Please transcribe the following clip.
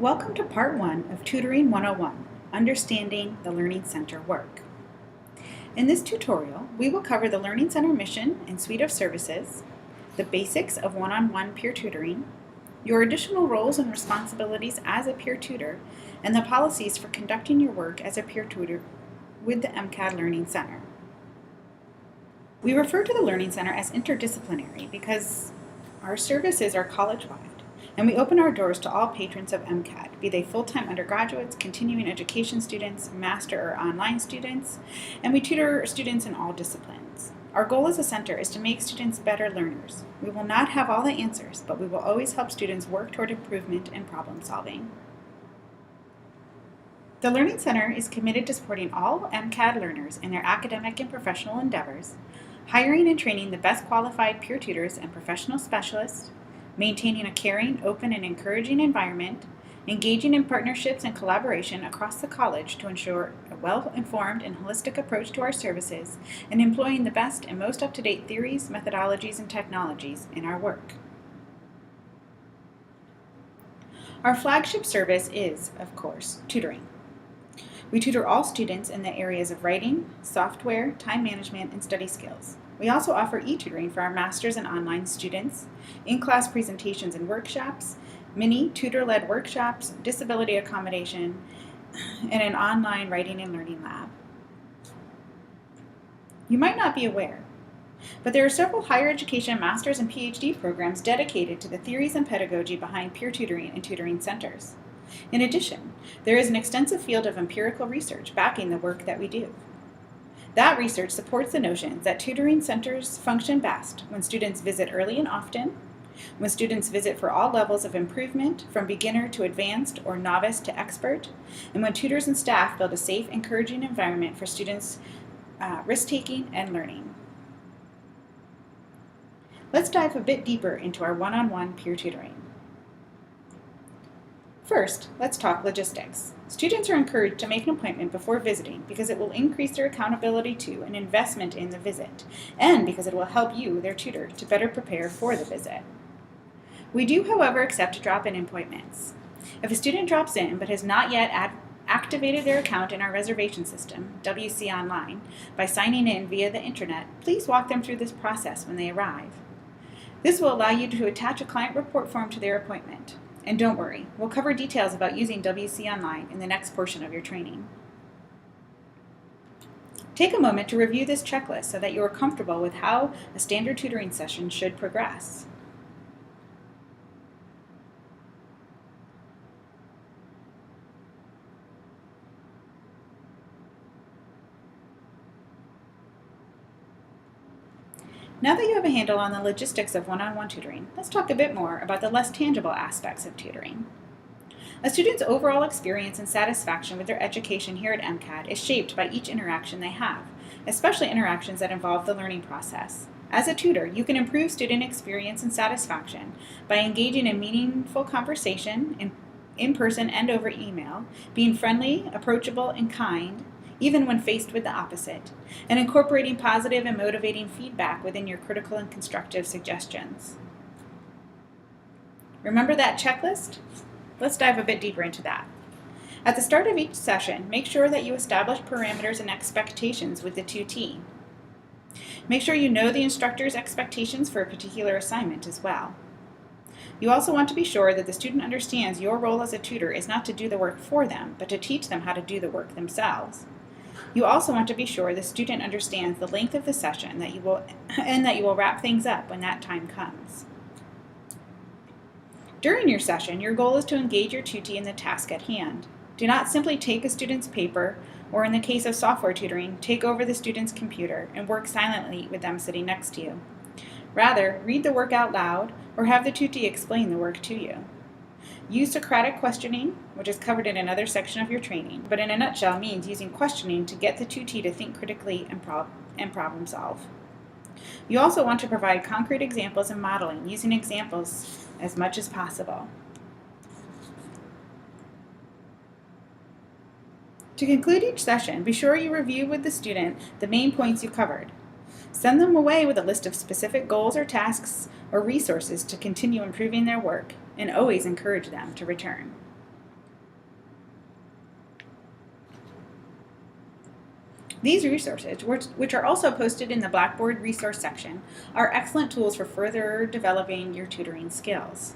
Welcome to Part 1 of Tutoring 101, Understanding the Learning Center Work. In this tutorial, we will cover the Learning Center mission and suite of services, the basics of one-on-one peer tutoring, your additional roles and responsibilities as a peer tutor, and the policies for conducting your work as a peer tutor with the MCAD Learning Center. We refer to the Learning Center as interdisciplinary because our services are college-wide, and we open our doors to all patrons of MCAD, be they full-time undergraduates, continuing education students, master or online students, and we tutor students in all disciplines. Our goal as a center is to make students better learners. We will not have all the answers, but we will always help students work toward improvement and problem solving. The Learning Center is committed to supporting all MCAD learners in their academic and professional endeavors, hiring and training the best qualified peer tutors and professional specialists, maintaining a caring, open, and encouraging environment, engaging in partnerships and collaboration across the college to ensure a well-informed and holistic approach to our services, and employing the best and most up-to-date theories, methodologies, and technologies in our work. Our flagship service is, of course, tutoring. We tutor all students in the areas of writing, software, time management, and study skills. We also offer e-tutoring for our master's and online students, in-class presentations and workshops, mini tutor-led workshops, disability accommodation, and an online writing and learning lab. You might not be aware, but there are several higher education master's and PhD programs dedicated to the theories and pedagogy behind peer tutoring and tutoring centers. In addition, there is an extensive field of empirical research backing the work that we do. That research supports the notion that tutoring centers function best when students visit early and often, when students visit for all levels of improvement, from beginner to advanced or novice to expert, and when tutors and staff build a safe, encouraging environment for students' risk-taking and learning. Let's dive a bit deeper into our one-on-one peer tutoring. First, let's talk logistics. Students are encouraged to make an appointment before visiting because it will increase their accountability to and investment in the visit, and because it will help you, their tutor, to better prepare for the visit. We do, however, accept drop-in appointments. If a student drops in but has not yet activated their account in our reservation system, WC Online, by signing in via the intranet, please walk them through this process when they arrive. This will allow you to attach a client report form to their appointment. And don't worry, we'll cover details about using WC Online in the next portion of your training. Take a moment to review this checklist so that you are comfortable with how a standard tutoring session should progress. Now that you have a handle on the logistics of one-on-one tutoring, let's talk a bit more about the less tangible aspects of tutoring. A student's overall experience and satisfaction with their education here at MCAD is shaped by each interaction they have, especially interactions that involve the learning process. As a tutor, you can improve student experience and satisfaction by engaging in meaningful conversation in person and over email, being friendly, approachable, and kind, even when faced with the opposite, and incorporating positive and motivating feedback within your critical and constructive suggestions. Remember that checklist? Let's dive a bit deeper into that. At the start of each session, make sure that you establish parameters and expectations with the tutee. Make sure you know the instructor's expectations for a particular assignment as well. You also want to be sure that the student understands your role as a tutor is not to do the work for them, but to teach them how to do the work themselves. You also want to be sure the student understands the length of the session and that you will wrap things up when that time comes. During your session, your goal is to engage your tutee in the task at hand. Do not simply take a student's paper, or in the case of software tutoring, take over the student's computer and work silently with them sitting next to you. Rather, read the work out loud or have the tutee explain the work to you. Use Socratic questioning, which is covered in another section of your training, but in a nutshell means using questioning to get the tutee to think critically and problem solve. You also want to provide concrete examples and modeling, using examples as much as possible. To conclude each session, be sure you review with the student the main points you covered. Send them away with a list of specific goals or tasks or resources to continue improving their work, and always encourage them to return. These resources, which are also posted in the Blackboard resource section, are excellent tools for further developing your tutoring skills.